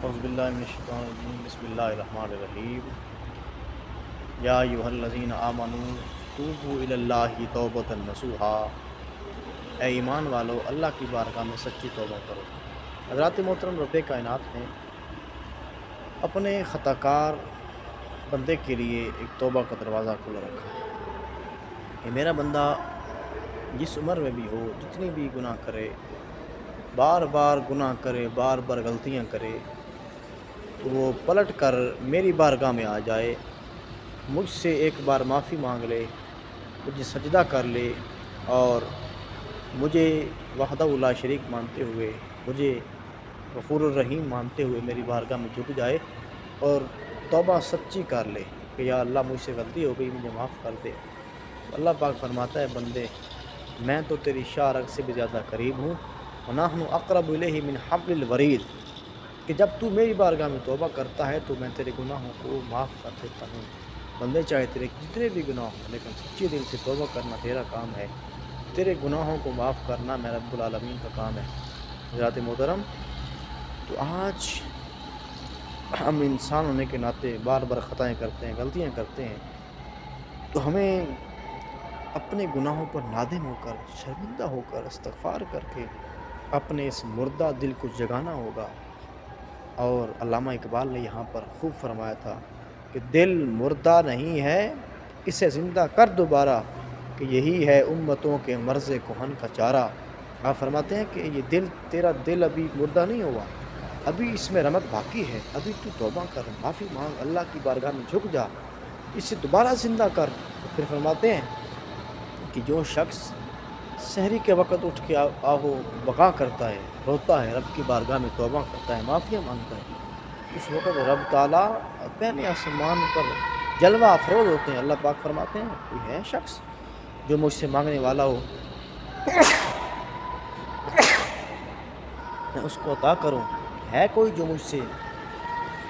اعوذ باللہ من الشیطان الرجیم بسم اللہ الرحمن الرحیم یا ایھا الذین آمنوا توبوا الی اللہ توبۃ نصوحا، اے ایمان والو اللہ کی بارگاہ میں سچی توبہ کرو۔ حضرات محترم، رب کائنات نے اپنے خطا کار بندے کے لیے ایک توبہ کا دروازہ کھلا رکھا ہے کہ میرا بندہ جس عمر میں بھی ہو، جتنی بھی گناہ کرے، بار بار گناہ کرے، بار بار غلطیاں کرے، تو وہ پلٹ کر میری بارگاہ میں آ جائے، مجھ سے ایک بار معافی مانگ لے، مجھے سجدہ کر لے اور مجھے وحدہ لا شریک مانتے ہوئے، مجھے غفور الرحیم مانتے ہوئے میری بارگاہ میں جھک جائے اور توبہ سچی کر لے کہ یا اللہ مجھ سے غلطی ہو گئی، مجھے معاف کر دے۔ تو اللہ پاک فرماتا ہے، بندے میں تو تیری شاہ رگ سے بھی زیادہ قریب ہوں، وَنَحْنُ أَقْرَبُ إِلَيْهِ مِنْ حَبْلِ الْوَرِيدِ، کہ جب تو میری بارگاہ میں توبہ کرتا ہے تو میں تیرے گناہوں کو معاف کر دیتا ہوں۔ بندے چاہے تیرے جتنے بھی گناہ ہوں، لیکن سچے دل سے توبہ کرنا تیرا کام ہے، تیرے گناہوں کو معاف کرنا میں رب العالمین کا کام ہے۔ حضرات محترم، تو آج ہم انسان ہونے کے ناطے بار بار خطائیں کرتے ہیں، غلطیاں کرتے ہیں، تو ہمیں اپنے گناہوں پر نادم ہو کر، شرمندہ ہو کر، استغفار کر کے اپنے اس مردہ دل کو جگانا ہوگا۔ اور علامہ اقبال نے یہاں پر خوب فرمایا تھا کہ دل مردہ نہیں ہے، اسے زندہ کر دوبارہ، کہ یہی ہے امتوں کے مرض کہن کا چارہ۔ آپ فرماتے ہیں کہ یہ دل، تیرا دل ابھی مردہ نہیں ہوا، ابھی اس میں رمق باقی ہے، ابھی تو توبہ کر، معافی مانگ، اللہ کی بارگاہ میں جھک جا، اسے دوبارہ زندہ کر۔ پھر فرماتے ہیں کہ جو شخص سحری کے وقت اٹھ کے آہو بقا کرتا ہے، روتا ہے، رب کی بارگاہ میں توبہ کرتا ہے، معافیاں مانگتا ہے، اس وقت رب تعالیٰ پہلے آسمان پر جلوہ افروز ہوتے ہیں۔ اللہ پاک فرماتے ہیں، کوئی ہے شخص جو مجھ سے مانگنے والا ہو، میں اس کو عطا کروں۔ ہے کوئی جو مجھ سے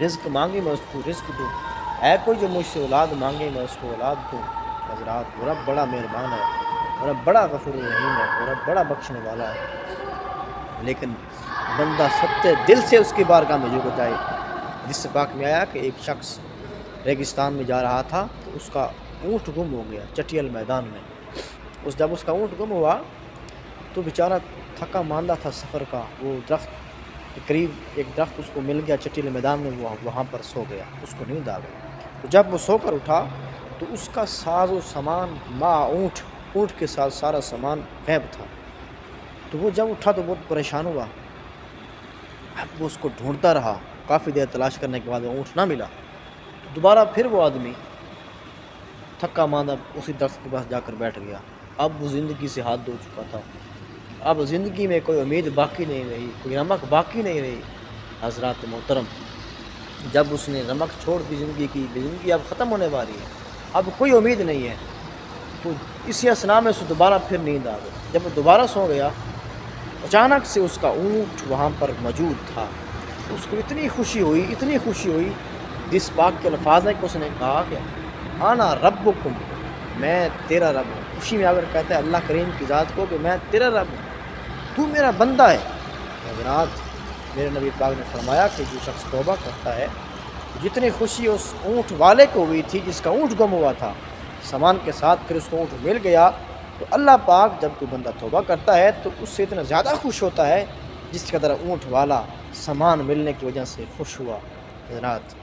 رزق مانگے، میں اس کو رزق دوں۔ ہے کوئی جو مجھ سے اولاد مانگے، میں اس کو اولاد دوں۔ حضرات، وہ رب بڑا مہربان ہے، وہ رب بڑا غفور الرحیم ہے، وہ رب بڑا بخشنے والا ہے، لیکن بندہ سچے دل سے اس کی بارگاہ میں جھک جائے۔ جس سے پاک میں آیا کہ ایک شخص ریگستان میں جا رہا تھا تو اس کا اونٹ گم ہو گیا چٹیل میدان میں۔ جب اس کا اونٹ گم ہوا تو بیچارہ تھکا ماندہ تھا سفر کا، وہ درخت کے قریب ایک درخت اس کو مل گیا چٹیل میدان میں، وہ وہاں پر سو گیا، اس کو نیند آ گئی۔ تو جب وہ سو کر اٹھا تو اس کا ساز و سامان اونٹ کے ساتھ سارا سامان غائب تھا۔ تو وہ جب اٹھا تو بہت پریشان ہوا، اب وہ اس کو ڈھونڈتا رہا، کافی دیر تلاش کرنے کے بعد وہ اونٹ نہ ملا۔ تو دوبارہ پھر وہ آدمی تھکا ماندہ اسی درخت کے پاس جا کر بیٹھ گیا۔ اب وہ زندگی سے ہاتھ دھو چکا تھا، اب زندگی میں کوئی امید باقی نہیں رہی، کوئی رمق باقی نہیں رہی۔ حضرات محترم، جب اس نے رمق چھوڑ دی زندگی کی، زندگی اب ختم ہونے والی ہے، اب کوئی امید نہیں ہے، تو اسی اثناء میں اسے دوبارہ پھر نیند آ گئی۔ جب وہ دوبارہ سو گیا، اچانک سے اس کا اونٹ وہاں پر موجود تھا۔ اس کو اتنی خوشی ہوئی، جس پاک کے الفاظ ہے کہ اس نے کہا کہ آنا ربکم، میں تیرا رب ہوں۔ خوشی میں آ کر کہتا ہے اللہ کریم کی ذات کو کہ میں تیرا رب ہوں، تو میرا بندہ ہے۔ حضرات، میرے نبی پاک نے فرمایا کہ جو شخص توبہ کرتا ہے، جتنی خوشی اس اونٹ والے کو ہوئی تھی جس کا اونٹ گم ہوا تھا، سامان کے ساتھ پھر اس کو اونٹ مل گیا، تو اللہ پاک جب کوئی بندہ توبہ کرتا ہے تو اس سے اتنا زیادہ خوش ہوتا ہے جس قدر اونٹ والا سامان ملنے کی وجہ سے خوش ہوا۔ حضرات،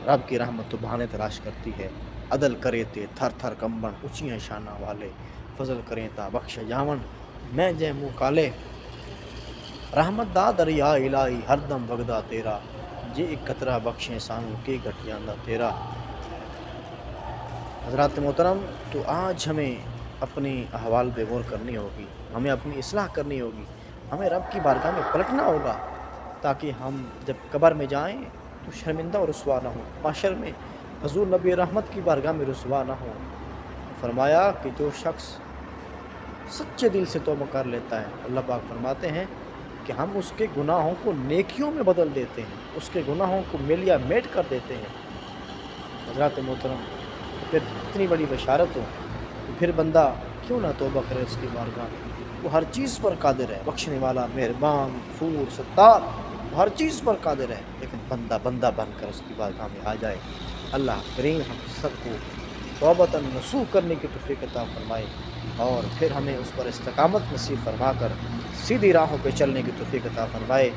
رب کی رحمت تو بہانے تلاش کرتی ہے، عدل کرے تے تھر تھر کمبن اونچیاں شانہ والے، فضل کریں تا بخش جاون میں جے منہ کالے، رحمت دا دریا الہی ہر دم وگدا تیرا، جے ایک قطرہ بخشیں سانو کے گھٹ جاندا تیرا۔ حضرات محترم، تو آج ہمیں اپنی احوال بے غور کرنی ہوگی، ہمیں اپنی اصلاح کرنی ہوگی، ہمیں رب کی بارگاہ میں پلٹنا ہوگا، تاکہ ہم جب قبر میں جائیں تو شرمندہ اور رسوا نہ ہوں، محشر میں حضور نبی رحمت کی بارگاہ میں رسوا نہ ہوں۔ فرمایا کہ جو شخص سچے دل سے توبہ کر لیتا ہے، اللہ پاک فرماتے ہیں کہ ہم اس کے گناہوں کو نیکیوں میں بدل دیتے ہیں، اس کے گناہوں کو ملیا میٹ کر دیتے ہیں۔ حضرات محترم، پھر اتنی بڑی بشارت ہو تو پھر بندہ کیوں نہ توبہ کرے اس کی بارگاہ میں؟ وہ ہر چیز پر قادر ہے، بخشنے والا، مہربان، غفور، ستار۔ ہر چیز پر قادر ہے، لیکن بندہ بندہ بن کر اس کی بارگاہ میں آ جائے۔ اللہ کریم ہم سب کو توبۃ نصوح کرنے کی توفیق عطا فرمائے، اور پھر ہمیں اس پر استقامت نصیب فرما کر سیدھی راہوں پہ چلنے کی توفیق عطا فرمائے۔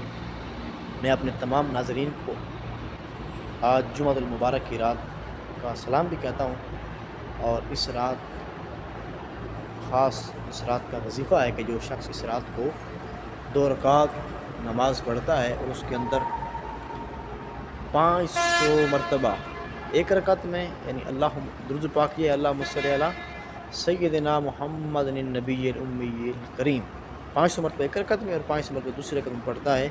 میں اپنے تمام ناظرین کو آج جمعۃ المبارک کی رات کا سلام بھی کہتا ہوں، اور اس رات کا وظیفہ ہے کہ جو شخص اس رات کو 2 رکعت نماز پڑھتا ہے اور اس کے اندر 500 مرتبہ ایک رکعت میں، یعنی اللہ درود پاک یہ اللہم صلی علی سیدنا محمد النبی الامی الکریم 500 مرتبہ ایک رکعت میں اور 500 مرتبہ دوسری رکعت میں پڑھتا ہے،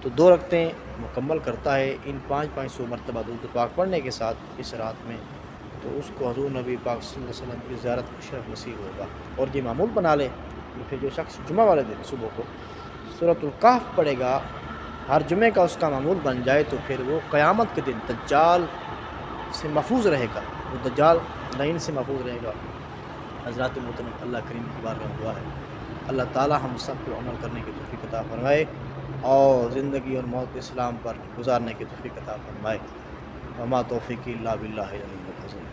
تو 2 رکعتیں مکمل کرتا ہے ان 500 مرتبہ درود پاک پڑھنے کے ساتھ اس رات میں، تو اس کو حضور نبی پاک صلی اللہ علیہ وسلم کی زیارت کا شرف نصیب ہوگا۔ اور یہ معمول بنا لے کہ پھر جو شخص جمعہ والے دن صبح کو سورۃ الکہف پڑھے گا، ہر جمعے کا اس کا معمول بن جائے، تو پھر وہ قیامت کے دن دجال سے محفوظ رہے گا، وہ دجال لعین سے محفوظ رہے گا۔ حضرات محترم، اللہ کریم کی بارگاہ میں دعا ہے اللہ تعالی ہم سب کو عمل کرنے کی توفیق عطا فرمائے اور زندگی اور موت اسلام پر گزارنے کی توفیق عطا فرمائے۔ وما توفیقی الا باللہ العلی العظیم۔